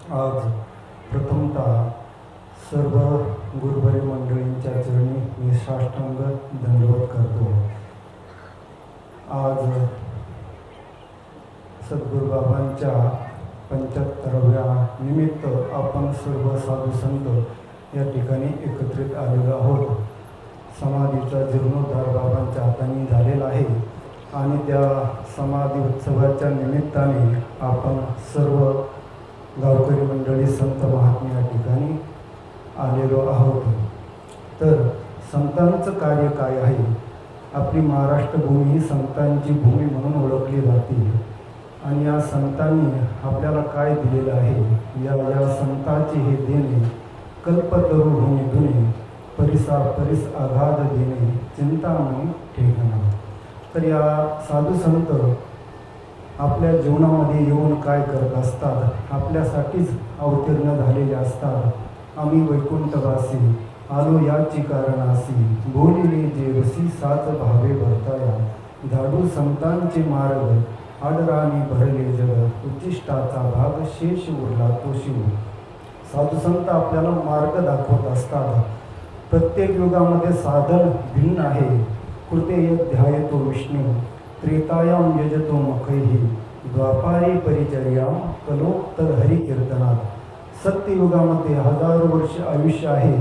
आज प्रथमतः सर्व गुरुवारी मंडळींच्या चरणी मी साष्टांग दंडवत करतो। आज सद्गुरुबाबांच्या 75व्या निमित्त आपण सर्व साधू संत या ठिकाणी एकत्रित आलेलो आहोत। समाधीचा जीर्णोद्धार बाबांच्या हाताने झालेला आहे आणि त्या समाधी उत्सवाच्या निमित्ताने आपण सर्व गावकरी मंडळी संत महात्मे या ठिकाणी आलेलो आहोत। तर संतांचं कार्य काय आहे? आपली महाराष्ट्र भूमी ही संतांची भूमी म्हणून ओळखली जाते आणि या संतांनी आपल्याला काय दिलेलं आहे? या संतांचे हे देणे कल्पतरू भूमी धुणे परिस आघात देणे चिंतामणी ठेकणा। तर या साधू संत आपल्या जीवनामध्ये येऊन काय करत असतात? आपल्यासाठीच अवतीर्ण झालेले असतात। आम्ही वैकुंठवासी आलो याची कारणासी बोलिले जे रसी साच भावे भरताया धाडू संतांचे मार्ग आडराणी भरले जग उच्चिष्टाचा भाग शेष उरला तो शिव। साधू संत आपल्याला मार्ग दाखवत असतात। प्रत्येक युगामध्ये साधन भिन्न आहे। कृते ध्यायतो विष्णू त्रेतायाम यजतो मखैहि द्वापारे परिचर्याम कलोत्तर हरिकीर्तनात। सत्ययुगामध्ये 1000 वर्ष आयुष्य आहे।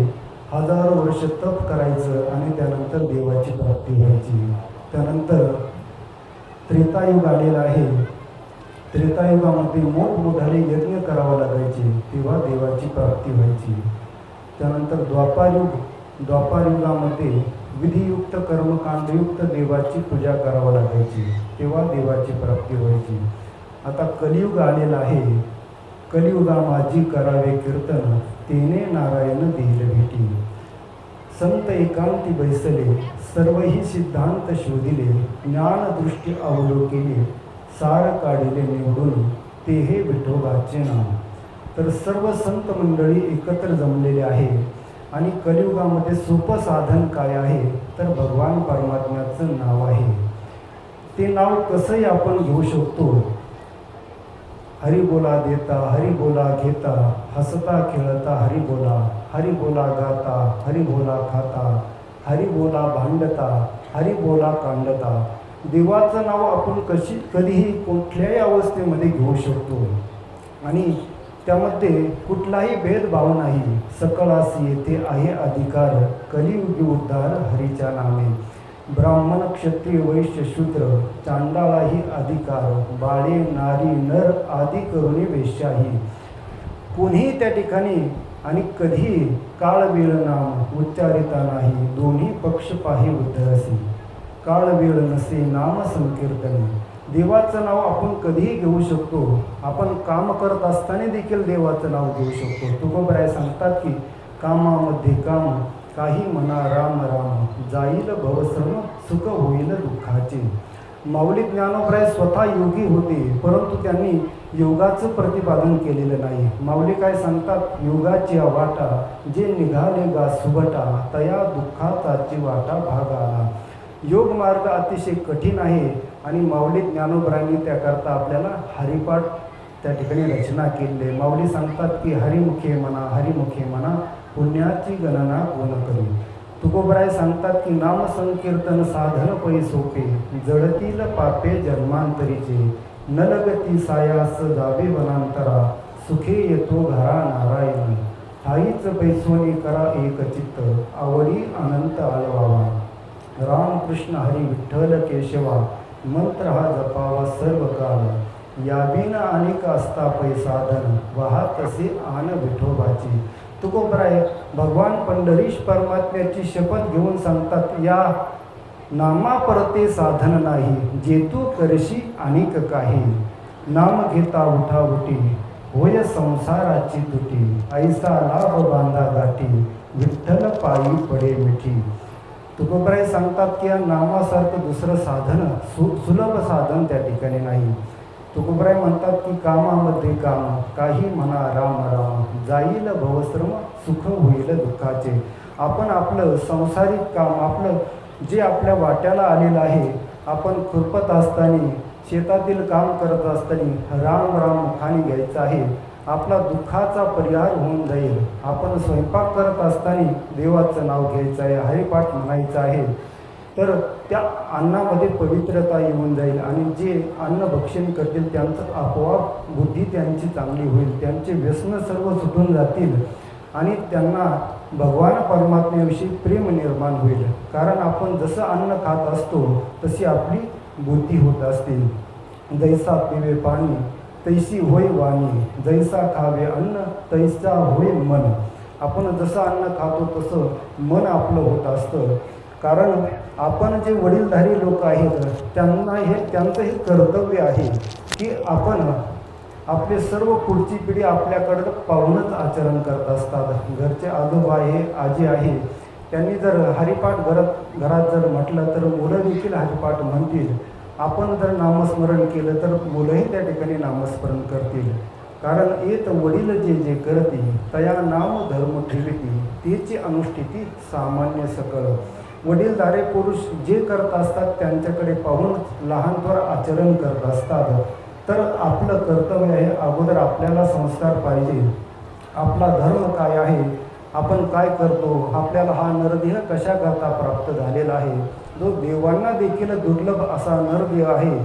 1000 वर्ष तप करायचं आणि त्यानंतर देवाची प्राप्ती व्हायची। त्यानंतर त्रेतायुग आलेला आहे। त्रेतायुगामध्ये मोठमोठाले यज्ञ करावं लागायचे तेव्हा देवाची प्राप्ती व्हायची। त्यानंतर द्वापारयुगामध्ये विधियुक्त कर्मकांडयुक्त देवाची पूजा करावी लागायची तेव्हा देवाची प्राप्ती व्हायची। आता कलियुग आलेला आहे। कलियुगा माझी करावे कीर्तन तेने नारायण देईल भेटी। संत एकांती बैसले सर्वही सिद्धांत शोधिले ज्ञानदृष्टी अवलोकिले सार काढिले निवडून ते हे विठोबाचे नाम। तर सर्व संत मंडळी एकत्र जमलेले आहे आणि कलियुगामध्ये सोपं साधन काय आहे? तर भगवान परमात्म्याचं नाव आहे। ते नाव कसंही आपण घेऊ शकतो। हरी बोला देता हरी बोला घेता हसता खेळता हरी बोला गाता हरी बोला खाता हरी बोला भांडता हरी बोला कांडता। देवाचं नाव आपण कधीही कुठल्याही अवस्थेमध्ये घेऊ शकतो आणि त्यामध्ये कुठलाही भेदभाव नाही। सकळासी येथे आहे अधिकार कलियुगी उद्धार हरीच्या नामे। ब्राह्मण क्षत्रिय वैश्य शूद्र चांडाळाही अधिकार बाळे नारी नर आदी करुणी वेश्याही। कोणीही त्या ठिकाणी आणि कधी काळ वेळ नाम उच्चारिता नाही दोन्ही पक्ष पाही उद्धरसी। काळ वेळ नसे नाम संकीर्तने। देवाचं नाव आपण कधीही घेऊ शकतो। आपण काम करत असताना देखील देवाचं नाव घेऊ शकतो। तुकोबराय सांगतात की कामामध्ये काम काही म्हणा राम राम जाईल भवश्रम सुख होईल दुःखाचे। माऊली ज्ञानोबराय स्वतः योगी होते परंतु त्यांनी योगाचं प्रतिपादन केलेलं नाही। माऊली काय सांगतात? योगाची वाटा जे निघाले गा सुबटा तया दुःखाचाची वाटा भाग आला। योग मार्ग अतिशय कठीण आहे आणि माऊली ज्ञानोबरायांनी त्याकरता आपल्याला हरिपाठ त्या ठिकाणी रचना केली। माऊली सांगतात की हरिमुखे म्हणा पुण्याची गणना कोण करी। तुकोबराय सांगतात की नाम संकीर्तन साधन पै सोपे जडतील पापे जन्मांतरीचे न लगती सायास जावे वनांतरा सुखे येतो घरा नारायण ठाईच पैसोनी करा एक चित्त आवडी अनंत आळवावा। रामकृष्ण हरी विठ्ठल केशवा मंत्र हा जपावा सर्व काळ याबीन अनेक असता पै साधन वाहत तसे आन विठोबाची। तुकोबराय भगवान पंढरीश परमात्म्याची शपथ घेऊन सांगतात या नामा परते साधन नाही जे तू करशी अनेक काही। नाम घेता उठा उठी होय संसाराची तुटी ऐसा लाभ बांधा गाठी विठ्ठल पायी पडे मिठी। तुकोबराय सांगतात की या नामासारखं दुसरं साधन सुलभ साधन त्या ठिकाणी नाही। तुकोबराय म्हणतात की कामामध्ये काम काही म्हणा राम राम जाईल भवश्रम सुख होईल दुःखाचे। आपण आपलं सांसारिक काम आपलं जे आपल्या वाट्याला आलेलं आहे आपण खुरपत असताना शेतातील काम करत असताना राम राम मुखाने घ्यायचं आहे आपला दुःखाचा परिहार होऊन जाईल. आपण स्वयंपाक करत असताना देवाचं नाव घ्यायचं आहे, हरिपाठ म्हणायचं आहे, तर त्या अन्नामध्ये पवित्रता येऊन जाईल आणि जे अन्न भक्षण करतील त्यांचं आपोआप बुद्धी त्यांची चांगली होईल, त्यांचे व्यसनं सर्व सुटून जातील आणि त्यांना भगवान परमात्म्याविषयी प्रेम निर्माण होईल. कारण आपण जसं अन्न खात असतो तशी आपली बुद्धी होत असते. जैसा पिवे पाणी तैसी होय वाणी, जैसा खावे अन्न तैसा होय मन. आपण जसं अन्न खातो तसं मन आपलं होत असतं. कारण आपण जे वडीलधारी लोक आहेत त्यांचं हे कर्तव्य आहे की आपण आपले सर्व पुढची पिढी आपल्याकडं पाहूनच आचरण करत असतात. घरचे आजोबा आहे, आजी आहे, त्यांनी जर हरिपाठ घरात जर म्हटलं तर मुलं देखील हरिपाठ म्हणतील. आपण जर नामस्मरण केलं तर मुलंही त्या ठिकाणी नामस्मरण करतील. कारण येत वडील जे जे करती तया नाम धर्म ठेविती, तेची अनुष्ठिती सामान्य सकळ. वडीलधारे पुरुष जे करत असतात त्यांच्याकडे पाहून लहान थोर आचरण करत असतात. तर आपलं कर्तव्य आहे, अगोदर आपल्याला संस्कार पाहिजे. आपला धर्म काय आहे, आपण काय करतो, आपल्याला हा नरदेह कशाकरता प्राप्त झालेला आहे. जो देवांना देखील दुर्लभ असा नरदेह आहे.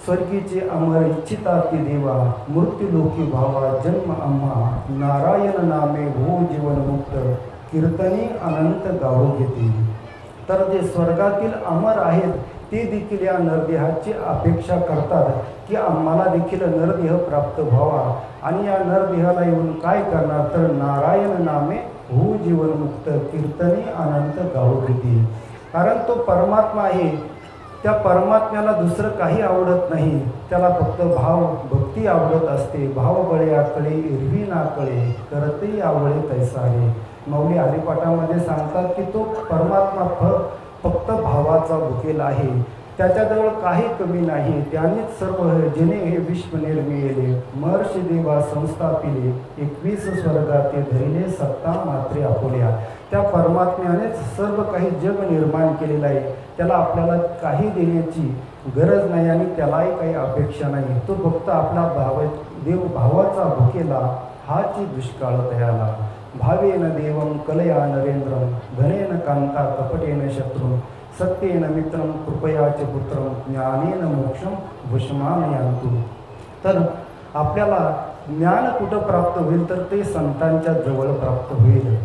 स्वर्गीचे अमर इच्छिता ती देवा, मृत्यूलोकी भावा जन्म आम्हा, नारायण नामे हो जीवनमुक्त, कीर्तनी अनंत गावो घेते. तर जे स्वर्गातील अमर आहेत ते देखील या नरदेहाची अपेक्षा करतात की आम्हाला देखील नरदेह प्राप्त व्हावा. आणि या नरदेहाला येऊन काय करणार तर नारायण नामे हो जीवनमुक्त, कीर्तनी अनंत गावो घेते. कारण तो परमात्मा आहे, त्या परमात्म्याला दुसरं काही आवडत नाही. त्याला फक्त भाव भक्ती आवडत असते. भाव बळे आकळे एरवी नाकळे, करते आवळे तैसारे. माऊली हरिपाठामध्ये सांगतात की तो परमात्मा फक्त भावाचा भुकेला आहे. त्याच्याजवळ काही कमी नाही. त्यानेच सर्व जिने हे विश्व निर्मिले, महर्षी देवा संस्थापिले, 21 स्वर्गाते धरिले सत्ता मात्रे आपुल्या. त्या परमात्म्यानेच सर्व काही जग निर्माण केलेलं आहे. त्याला आपल्याला काही देण्याची गरज नाही आणि त्यालाही काही अपेक्षा नाही. तो फक्त आपला देव भावाचा भुकेला, हाची दुष्काळ तयाला. भावेन देवं कलया नरेंद्रं, धनेन कांता कपटेन शत्रुं, सत्येन मित्रं कृपयाचे पुत्रं, ज्ञानेन मोक्षं भुष्मानयांतु. तर आपल्याला ज्ञान कुठं प्राप्त होईल तर ते संतांच्या जवळ प्राप्त होईल.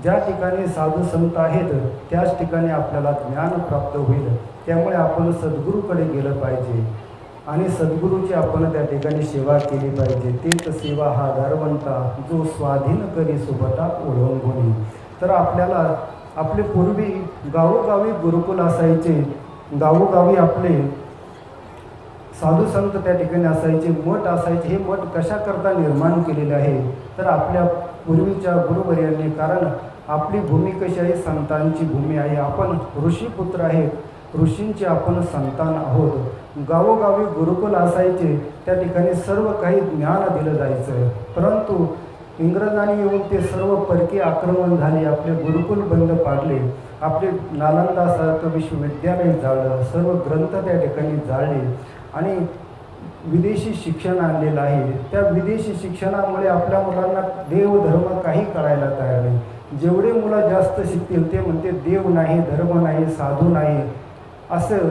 ज्या ठिकाणी साधू संत आहेत त्याच ठिकाणी आपल्याला ज्ञान प्राप्त होईल. त्यामुळे आपण सद्गुरूकडे गेलं पाहिजे आणि सद्गुरूची आपण त्या ठिकाणी सेवा केली पाहिजे. तेच सेवा हा दारवंता, जो स्वाधीन करी सोबता ओळंगुनी. तर आपल्याला आपले पूर्वी गावोगावी गुरुकुल असायचे, गावोगावी आपले साधू संत त्या ठिकाणी असायचे, मठ असायचे. हे मठ कशाकरता निर्माण केलेले आहे तर आपल्या पूर्वीच्या गुरुवर्यांनी. कारण आपली भूमी कशी आहे, संतांची भूमी आहे. आपण ऋषीपुत्र आहेत, ऋषींचे आपण संतान आहोत. गावोगावी गुरुकुल असायचे, त्या ठिकाणी सर्व काही ज्ञान दिलं जायचं. परंतु इंग्रजांनी येऊन ते सर्व परकीय आक्रमण झाले, आपले गुरुकुल बंद पाडले, आपले नालंदासारखं विश्वविद्यालय जाळलं, सर्व ग्रंथ त्या ठिकाणी जाळले आणि विदेशी शिक्षण आणलेलं आहे. त्या विदेशी शिक्षणामुळे आपल्या मुलांना देव धर्म काही कळायला तयार नाही. जेवढे मुलं जास्त शिकतील ते म्हणते देव नाही, धर्म नाही, साधू नाही असं.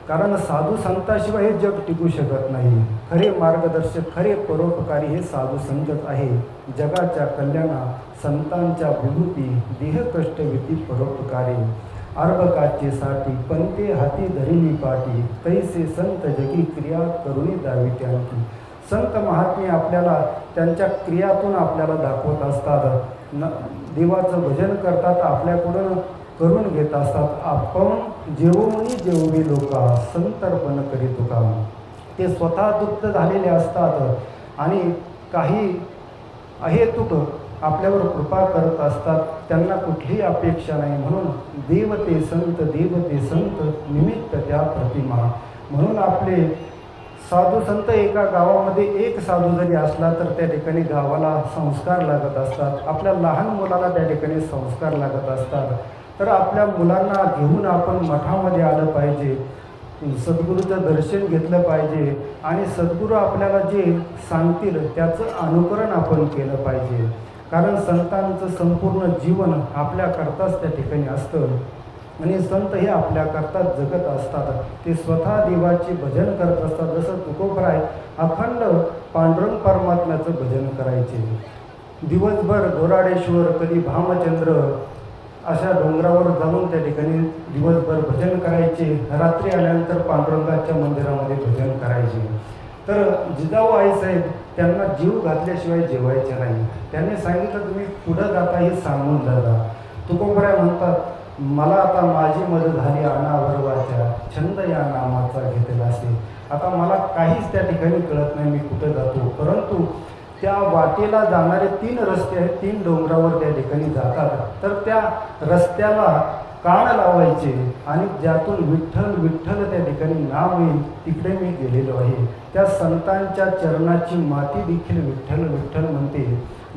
कारण साधू संताशिवाय हे जग टिकू शकत नाही. खरे मार्गदर्शक, खरे परोपकारी हे साधू संतच आहे. जगाच्या कल्याणा संतांच्या विभूती, देह कष्ट विती परोपकारी, अर्भकाचे साठी पंते हाती धरिली पाठी, तैसे संत जगी क्रिया करुणी दावी त्यांची. संत महात्मे आपल्याला त्यांच्या क्रियातून आपल्याला दाखवत असतात. देवाचं भजन करतात, आपल्याकडून करून घेत असतात. आपण जेवोनी जेववी लोका, संतर्पण करी तुका. ते स्वतः तृप्त झालेले असतात आणि काही अहेतुक आपल्यावर कृपा करत असतात. त्यांना कुठलीही अपेक्षा नाही. म्हणून देवते संत, देवते संत, निमित्त त्या प्रतिमा. म्हणून आपले साधू संत, एका गावामध्ये एक साधू जरी असला तर त्या ठिकाणी गावाला संस्कार लागत असतात. आपल्या लहान मुलाला त्या ठिकाणी संस्कार लागत असतात. तर आपल्या मुलांना घेऊन आपण मठामध्ये आलं पाहिजे. सद्गुरूचं दर्शन घेतलं पाहिजे आणि सद्गुरू आपल्याला जे सांगतील त्याचं अनुकरण आपण केलं पाहिजे. कारण संतांचं संपूर्ण जीवन आपल्याकरताच त्या ठिकाणी असतं आणि संत हे आपल्याकरताच जगत असतात. ते स्वतः देवाचे भजन करत असतात. जसं तुकोबराय अखंड पांडुरंग परमात्म्याचं भजन करायचे. दिवसभर गोराडेश्वर कधी भामचंद्र अशा डोंगरावर जाऊन त्या ठिकाणी दिवसभर भजन करायचे. रात्री आल्यानंतर पांडुरंगाच्या मंदिरामध्ये भजन करायचे. तर जिजाऊ आईसाहेब त्यांना जीव घातल्याशिवाय जेवायचे नाही. त्यांनी सांगितलं तुम्ही पुढं जाता हे सांगून जाता. तुकोबराय म्हणतात, मला आता माझी मदत झाली अनावरवाच्या छंद या नामाचा घेतला असे. आता मला काहीच त्या ठिकाणी कळत नाही मी कुठं जातो. परंतु त्या वाटेला जाणारे 3 रस्ते आहेत. 3 डोंगरावर त्या ठिकाणी जातात. तर त्या रस्त्याला कान लावायचे आणि ज्यातून विठ्ठल विठ्ठल त्या ठिकाणी नाव येईल तिकडे मी गेलेलो आहे. त्या संतांच्या चरणाची माती देखील विठ्ठल विठ्ठल म्हणते.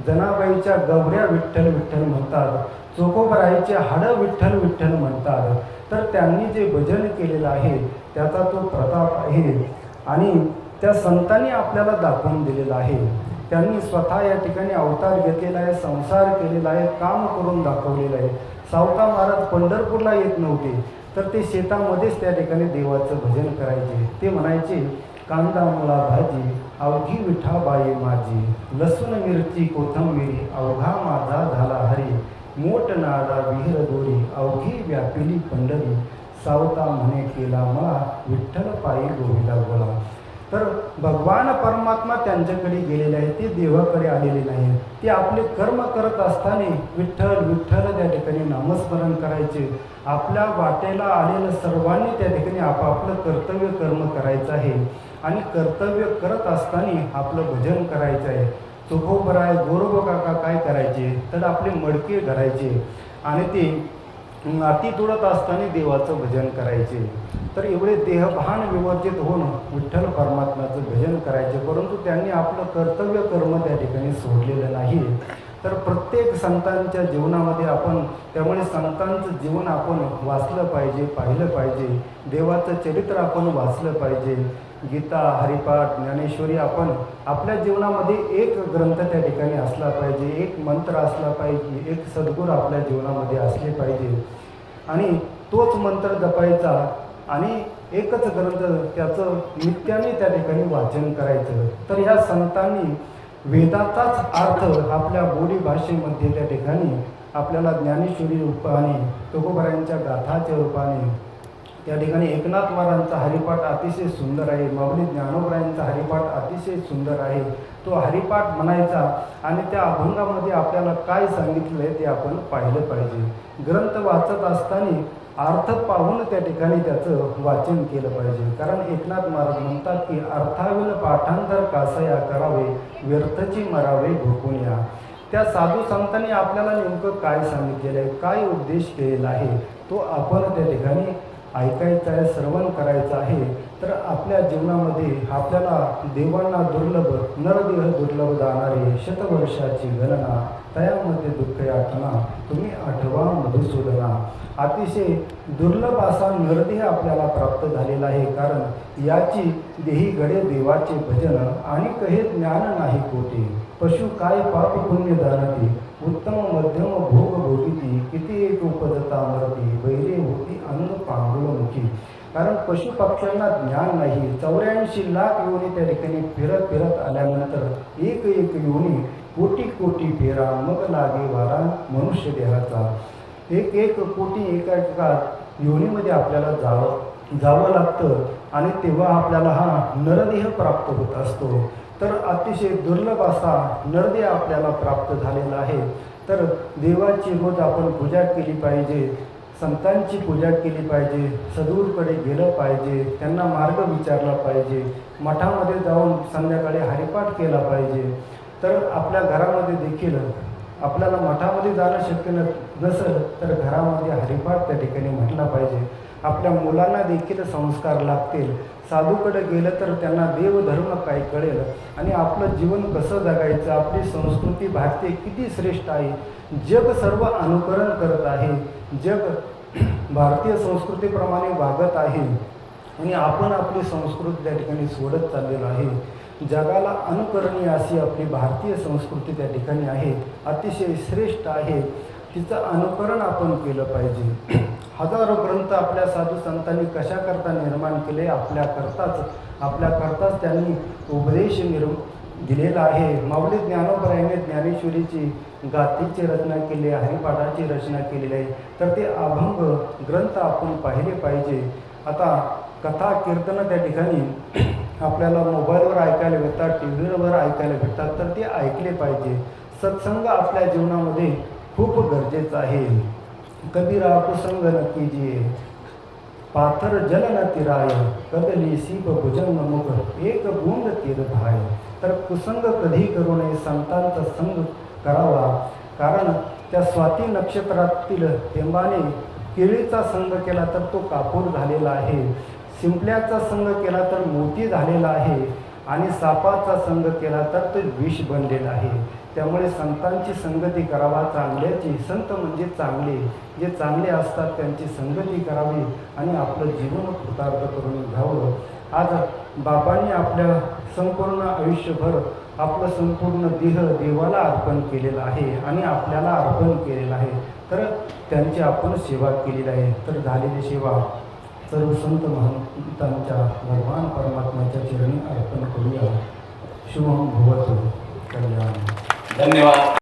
जनाबाईच्या गवऱ्या विठ्ठल विठ्ठल म्हणतात. चोखोबरायचे हाडं विठ्ठल विठ्ठल म्हणतात. तर त्यांनी जे भजन केलेलं आहे त्याचा तो प्रताप आहे आणि त्या संतांनी आपल्याला दाखवून दिलेला आहे. त्यांनी स्वतः या ठिकाणी अवतार घेतलेला आहे, संसार केलेला आहे, काम करून दाखवलेलं आहे. सावता महाराज पंढरपूरला येत नव्हते तर ते शेतामध्येच त्या ठिकाणी देवाचं भजन करायचे. ते म्हणायचे, कांदा मुळा भाजी अवघी विठाबाई माझी, लसूण मिरची कोथंबिरी अवघा माझा झाला हरी, मोठ नाडा विहीर दोरी अवघी व्यापिली पंढरी, सावता म्हणे केला मला विठ्ठल पायी गोविला बोला. तर भगवान परमात्मा त्यांच्याकडे गेलेले आहे. ते देवाकडे आलेले नाही. ते आपले कर्म करत असताना विठ्ठल विठ्ठल त्या ठिकाणी नामस्मरण करायचे. आपल्या वाटेला आलेलं सर्वांनी त्या ठिकाणी आपापलं कर्तव्य कर्म करायचं आहे आणि कर्तव्य करत असताना आपलं भजन करायचं आहे. तुकोबराय गोरोबा काका काय करायचे तर आपले मडके धरायचे आणि ते माती तोडत असताना देवाचं भजन करायचे. तर एवढे देहभान विवर्जित होऊन विठ्ठल परमात्म्याचं भजन करायचे. परंतु त्यांनी आपलं कर्तव्य कर्म त्या ठिकाणी सोडलेलं नाही. तर प्रत्येक संतांच्या जीवनामध्ये आपण त्यामुळे संतांचं जीवन आपण वाचलं पाहिजे, पाहिलं पाहिजे. देवाचं चरित्र आपण वाचलं पाहिजे. गीता, हरिपाठ, ज्ञानेश्वरी आपण आपल्या जीवनामध्ये एक ग्रंथ त्या ठिकाणी असला पाहिजे, एक मंत्र असला पाहिजे, एक सद्गुरू आपल्या जीवनामध्ये असले पाहिजे आणि तोच मंत्र जपायचा आणि एकच ग्रंथ त्याचं नित्याने त्या ठिकाणी वाचन करायचं. तर ह्या संतांनी वेदाचाच अर्थ आपल्या बोली भाषेमध्ये त्या ठिकाणी आपल्याला ज्ञानेश्वरी रूपाने, तुकोबरायांच्या गाथाच्या रूपाने, त्या ठिकाणी एकनाथ महाराजांचा हरिपाठ अतिशय सुंदर आहे, माऊली ज्ञानोबरायांचा हरिपाठ अतिशय सुंदर आहे. तो हरिपाठ म्हणायचा आणि त्या अभंगामध्ये आपल्याला काय सांगितलं आहे ते आपण पाहिलं पाहिजे. ग्रंथ वाचत असताना अर्थ पाहून त्या ठिकाणी त्याचं वाचन केलं पाहिजे. कारण एकनाथ महाराज म्हणतात की अर्थाविल पाठांतर कासया करावे, व्यर्थची मरावे भोकून या. त्या साधू संतांनी आपल्याला नेमकं काय सांगितलेलं आहे, काय उद्देश केलेला आहे तो आपण त्या ठिकाणी ऐकायचं आहे, श्रवण करायचं आहे. तर आपल्या जीवनामध्ये आपल्याला देवांना दुर्लभ नरदेह दुर्लभ जाणारे शतवर्षाची गणना, तयामध्ये दुःख यातना तुम्ही आठवा मधुसूदना. अतिशय दुर्लभ असा नरदेह आपल्याला प्राप्त झालेला आहे. कारण याची देही घडे देवाचे भजन आणि कहे ज्ञान नाही कोटी, पशु काय पाप पुण्य जाणती, उत्तम मध्यम भोग भोगिती, किती एक उपजता मरती, बैरे होती अन्न पांडुळमुखी. कारण पशुपक्ष्यांना ज्ञान नाही. 84 लाख योनी त्या ठिकाणी फिरत फिरत आल्यानंतर एक एक योनी कोटी कोटी फेरा मग लागे वारा मनुष्य देहाचा. एक एक कोटी एका योनीमध्ये आपल्याला जावं लागतं आणि तेव्हा आपल्याला हा नरदेह प्राप्त होत असतो. तर अतिशय दुर्लभ असा नरदेह आपल्याला प्राप्त झालेला आहे. तर देवाची रोज आपण पूजा केली पाहिजे, संतांची पूजा केली पाहिजे, सद्गुरूकडे गेलं पाहिजे, त्यांना मार्ग विचारला पाहिजे, मठामध्ये जाऊन संध्याकाळी हरिपाठ केला पाहिजे. तर आपल्या घरामध्ये देखील आपल्याला मठामध्ये जाणं शक्य नसेल तर घरामध्ये हरिपाठ त्या ठिकाणी म्हटला पाहिजे. आपल्या मुलांना देखील संस्कार लागतील. साधूकडे गेलं तर त्यांना देवधर्म काय कळेल आणि आपलं जीवन कसं जगायचं, आपली संस्कृती भारतीय किती श्रेष्ठ आहे, जग सर्व अनुकरण करत आहे, जग भारतीय संस्कृतीप्रमाणे वागत आहे. आणि आपण आपली संस्कृती त्या ठिकाणी सोडत चाललेलो आहे। जगाला अनुकरणीय अशी आपली भारतीय संस्कृती त्या ठिकाणी आहे, अतिशय श्रेष्ठ आहे, तिचं अनुकरण आपण केलं पाहिजे। हजारो ग्रंथ आपल्या साधू संतांनी कशाकरता निर्माण केले? आपल्याकरताच त्यांनी उपदेश दिलेला आहे। माऊली ज्ञानोबरायाने ज्ञानेश्वरीची गाथेची रचना केली, हरिपाठाची रचना केलेली आहे, तर ते अभंग ग्रंथ आपण पाहिले पाहिजे। आता कथा कीर्तनं त्या ठिकाणी आपल्याला मोबाईलवर ऐकायला भेटतात, टी व्हीवर ऐकायला भेटतात, तर ते ऐकले पाहिजे। सत्संग आपल्या जीवनामध्ये खूप गरजेचं आहे। कबीरा कुसंग न कीजिए, पाथर जल न तिराय, कदली सीप भुजंग मुख, एक बूंद तीर धाय। तर कुसंग कधी करू नये, संतांचा संग करावा। कारण त्या स्वाती नक्षत्रातील थेंबाने केळीचा संग केला तर तो कापूर झालेला आहे, शिंपल्याचा संग केला तर मोती झालेला आहे, आणि सापाचा संग केला तर ते विष बनलेलं आहे। त्यामुळे संतांची संगती करावा, चांगल्याची। संत म्हणजे चांगले, जे चांगले असतात त्यांची संगती करावी आणि आपलं जीवन कृतार्थ करून घ्यावं। आज बाबांनी आपल्या संपूर्ण आयुष्यभर आपलं संपूर्ण देह देवाला अर्पण केलेलं आहे आणि आपल्याला अर्पण केलेलं आहे, तर त्यांची आपण सेवा केलेली आहे। तर झालेली सेवा सर्व संत महंतांच्या भगवान परमात्म्याच्या चरणी अर्पण करूया। शुभम भवतु कल्याण। धन्यवाद।